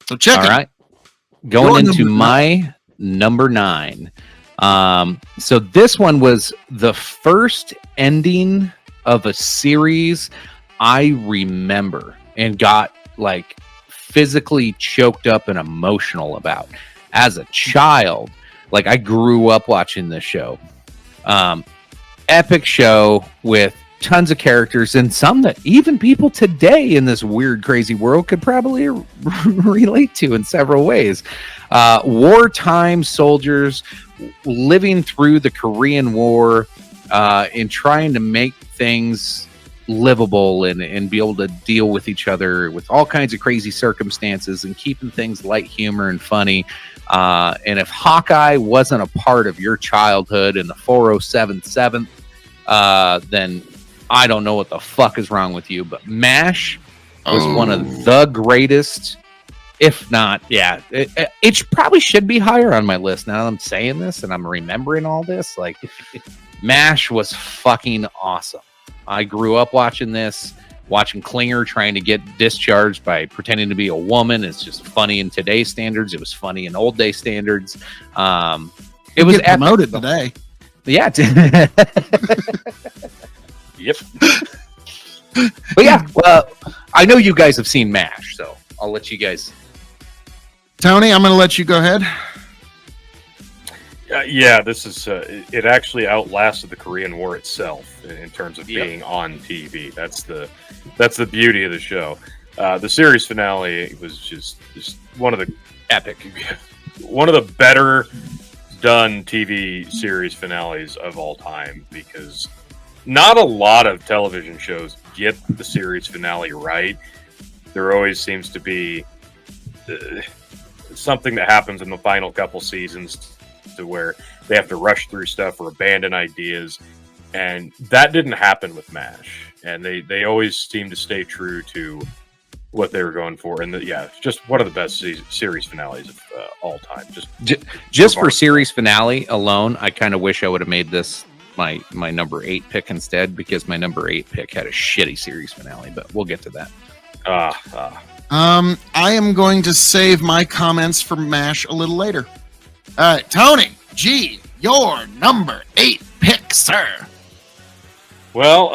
So check All it. right. Going Your into number my number 9. So this one was the first ending of a series I remember and got like physically choked up and emotional about as a child. Like I grew up watching this show. Um, Epic show with tons of characters and some that even people today in this weird, crazy world could probably relate to in several ways. Wartime soldiers living through the Korean War and trying to make things livable and be able to deal with each other with all kinds of crazy circumstances and keeping things light humor and funny. And if Hawkeye wasn't a part of your childhood in the 4077, then I don't know what the fuck is wrong with you. But MASH was one of the greatest, if not, yeah, it probably should be higher on my list now that I'm saying this and I'm remembering all this. Like, MASH was fucking awesome. I grew up watching this, watching Klinger trying to get discharged by pretending to be a woman. It's just funny in today's standards. It was funny in old day standards. It was promoted today. Yeah. Yep. But yeah, well, I know you guys have seen MASH, so I'll let you guys. Tony, I'm going to let you go ahead. Yeah, this is it actually outlasted the Korean War itself in terms of being on TV. That's the beauty of the show. The series finale was just one of the Epic, one of the better done TV series finales of all time, because not a lot of television shows get the series finale right. There always seems to be something that happens in the final couple seasons to where they have to rush through stuff or abandon ideas, and that didn't happen with MASH. And they always seem to stay true to what they were going for. And it's just one of the best series finales of all time. Just for series finale alone, I kind of wish I would have made this my number 8 pick instead, because my number 8 pick had a shitty series finale, but we'll get to that. I am going to save my comments for MASH a little later. Tony G, your number 8 pick, sir. Well,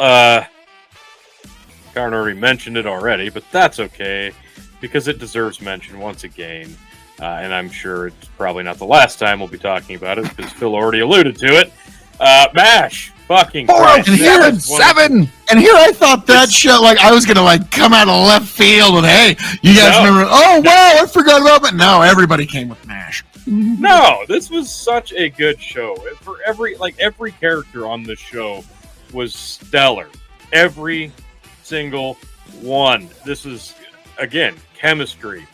Karen already mentioned it already, but that's okay, because it deserves mention once again. And I'm sure it's probably not the last time we'll be talking about it, because Phil already alluded to it. MASH! Fucking Christ. 407! And here I thought that show, like, I was going to, like, come out of left field with, hey, you guys remember, oh, wow, I forgot about it. No, everybody came with MASH. No, this was such a good show. For every character on the show was stellar. Every single one. This is, again, chemistry.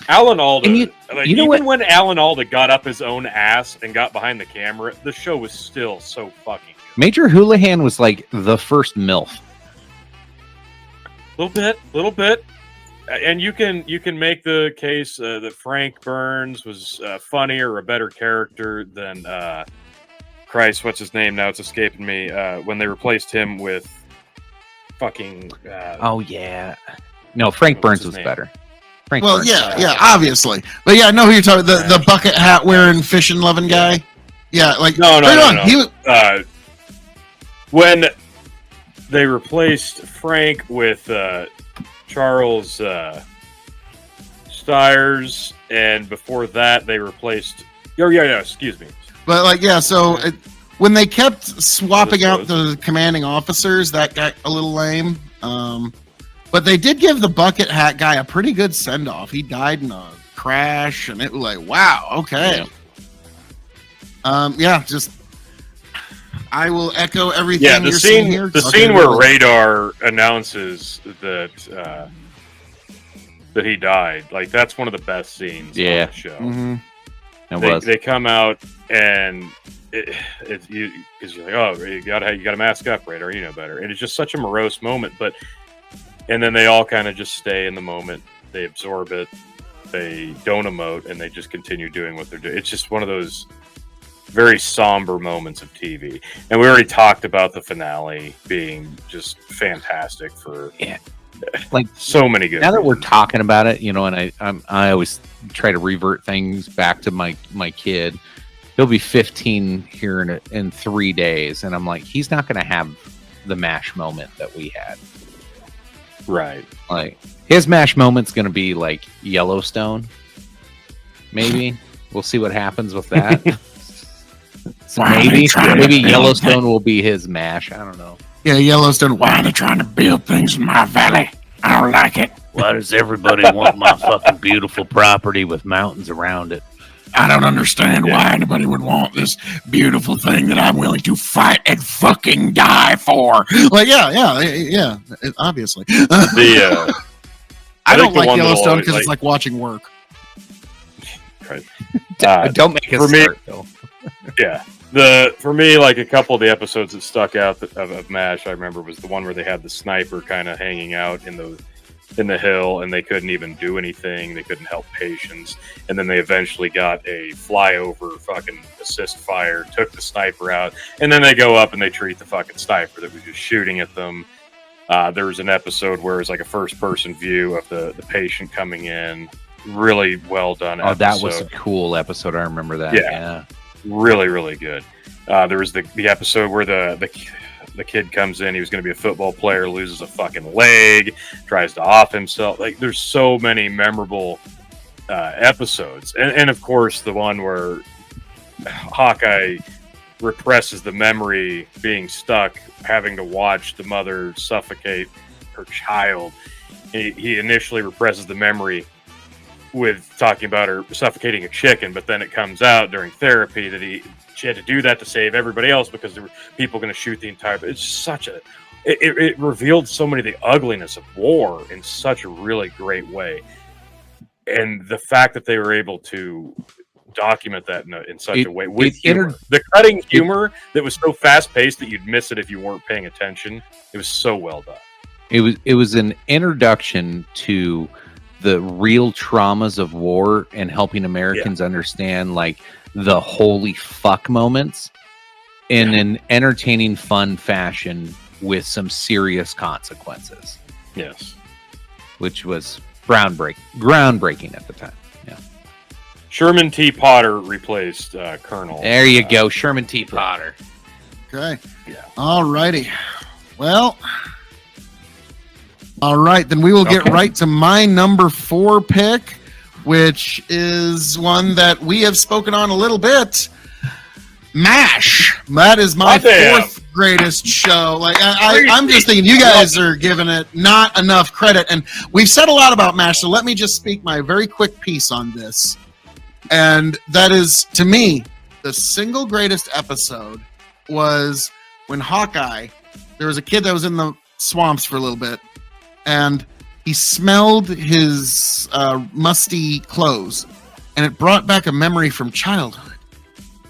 Alan Alda, when Alan Alda got up his own ass and got behind the camera, the show was still so fucking good. Major Houlihan was like the first MILF. Little bit. And you can make the case that Frank Burns was funnier or a better character than Christ, what's his name now? It's escaping me. When they replaced him with fucking. Oh yeah, no, Frank Burns was better. Frank well, Burns. Yeah, obviously, but yeah, I know who you're talking. The bucket hat wearing fishing loving guy. Yeah, like no. When they replaced Frank with Charles Stiers, and before that they replaced. Excuse me. But when they kept swapping out the commanding officers, that got a little lame. But they did give the bucket hat guy a pretty good send off. He died in a crash, and it was like, wow, okay. Yeah. I will echo everything. Yeah, the scene here. The scene where Radar announces that he died, like, that's one of the best scenes on the show. Mm-hmm. They come out and because you're like, oh, you gotta mask up, Radar, you know better, and it's just such a morose moment. And then they all kind of just stay in the moment. They absorb it. They don't emote, and they just continue doing what they're doing. It's just one of those very somber moments of TV. And we already talked about the finale being just fantastic for Like, so many good. now that we're reasons. talking about it, you know, and I always try to revert things back to my kid. He'll be 15 here in 3 days, and I'm like, he's not going to have the MASH moment that we had. Right. Like, his MASH moment's going to be like Yellowstone. Maybe we'll see what happens with that. So maybe Yellowstone will be his MASH. I don't know. Yeah, Yellowstone. Why are they trying to build things in my valley? I don't like it. Why does everybody want my fucking beautiful property with mountains around it? I don't understand why anybody would want this beautiful thing that I'm willing to fight and fucking die for. Like, yeah, obviously. The I don't think the like one that'll Yellowstone always, because it's like watching work. right. Don't make us for me- start, though. Yeah. For me, like a couple of the episodes that stuck out of MASH, I remember was the one where they had the sniper kind of hanging out in the hill, and they couldn't even do anything. They couldn't help patients, and then they eventually got a flyover fucking assist fire, took the sniper out, and then they go up and they treat the fucking sniper that was just shooting at them. There was an episode where it was like a first-person view of the patient coming in. Really well done. Oh, episode. that was a cool episode. I remember that. Yeah. Really, really good. There was the episode where the kid comes in. He was going to be a football player, loses a fucking leg, tries to off himself. Like, there's so many memorable episodes, and of course the one where Hawkeye represses the memory, being stuck, having to watch the mother suffocate her child. He initially represses the memory with talking about her suffocating a chicken, but then it comes out during therapy that she had to do that to save everybody else because there were people going to shoot the entire. It's such a. It revealed so many of the ugliness of war in such a really great way, and the fact that they were able to document that in such a way with humor. The cutting humor that was so fast paced that you'd miss it if you weren't paying attention. It was so well done. It was an introduction to the real traumas of war and helping Americans understand like the holy fuck moments in an entertaining, fun fashion with some serious consequences. Yes. Which was groundbreaking at the time. Yeah. Sherman T. Potter replaced Colonel. There you go, Sherman T. Potter. Okay. Yeah. All righty. Well, all right, then we will get right to my number 4 pick, which is one that we have spoken on a little bit. MASH. That is my 4th greatest show. Like I'm just thinking you guys are giving it not enough credit, and we've said a lot about MASH. So let me just speak my very quick piece on this, and that is, to me, the single greatest episode was when Hawkeye. There was a kid that was in the swamps for a little bit, and he smelled his musty clothes, and it brought back a memory from childhood.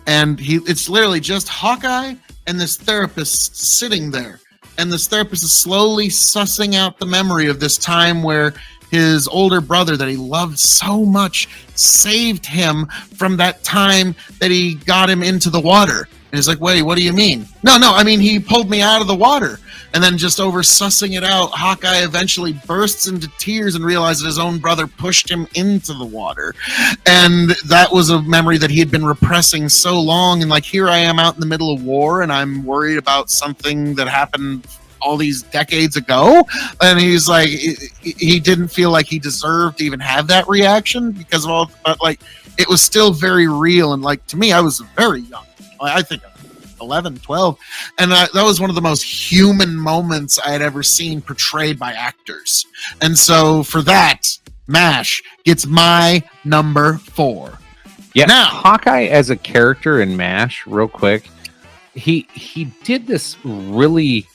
And it's literally just Hawkeye and this therapist sitting there, and this therapist is slowly sussing out the memory of this time where his older brother that he loved so much saved him from that time that he got him into the water. And he's like, wait, what do you mean? No, I mean, he pulled me out of the water. And then just over sussing it out, Hawkeye eventually bursts into tears and realizes his own brother pushed him into the water. And that was a memory that he had been repressing so long. And like, here I am out in the middle of war, and I'm worried about something that happened all these decades ago. And he's like, he didn't feel like he deserved to even have that reaction because of all, but like, it was still very real. And like, to me, I was very young. I think 11, 12. And that was one of the most human moments I had ever seen portrayed by actors. And so for that, MASH gets my number 4. Yeah. Now, Hawkeye as a character in MASH, real quick, he did this really,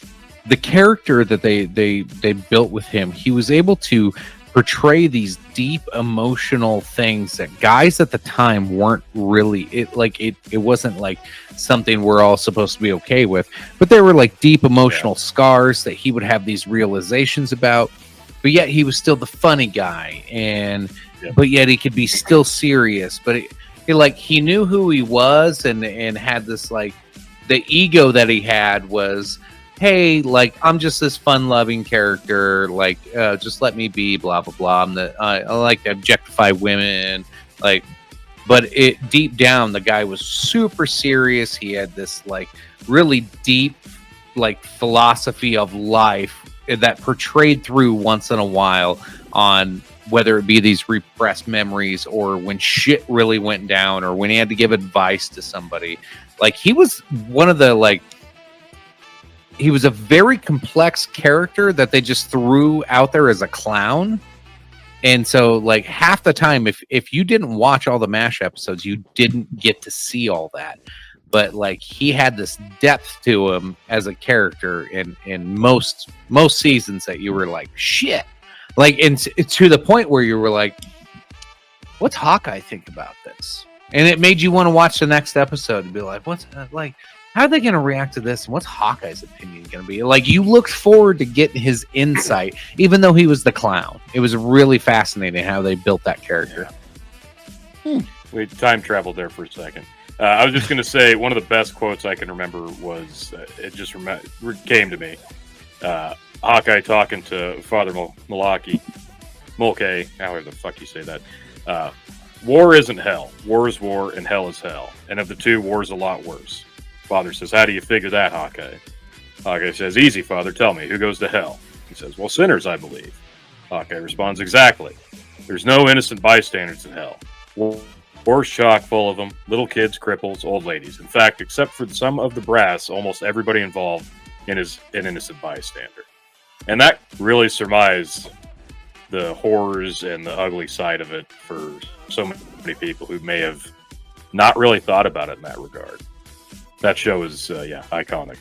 the character that they built with him, he was able to portray these deep emotional things that guys at the time weren't really, it wasn't like something we're all supposed to be okay with, but there were like deep emotional scars that he would have these realizations about, but yet he was still the funny guy, and but yet he could be still serious, but he knew who he was, and had this, like, the ego that he had was hey, like I'm just this fun-loving character, like just let me be, blah blah blah. I like to objectify women, like, but it deep down, the guy was super serious. He had this like really deep, like philosophy of life that portrayed through once in a while on whether it be these repressed memories or when shit really went down or when he had to give advice to somebody. Like he was one of the like he was a very complex character that they just threw out there as a clown. And so like half the time if you didn't watch all the MASH episodes, you didn't get to see all that. But like he had this depth to him as a character in most seasons that you were like, shit. Like and to the point where you were like, what's Hawkeye think about this? And it made you want to watch the next episode and be like, what's like, how are they going to react to this? And what's Hawkeye's opinion going to be? Like, you looked forward to getting his insight, even though he was the clown. It was really fascinating how they built that character. We time traveled there for a second. I was just going to say one of the best quotes I can remember was it just came to me. Hawkeye talking to Father Mulcahy, however the fuck you say that. War isn't hell. War is war, and hell is hell. And of the two, war is a lot worse. Father says, how do you figure that, Hawkeye? Hawkeye says, easy, Father, tell me, who goes to hell? He says, well, sinners, I believe. Hawkeye responds, exactly. There's no innocent bystanders in hell. War's chock full of them, little kids, cripples, old ladies. In fact, except for some of the brass, almost everybody involved is an innocent bystander. And that really surmised the horrors and the ugly side of it for so many people who may have not really thought about it in that regard. That show is, iconic.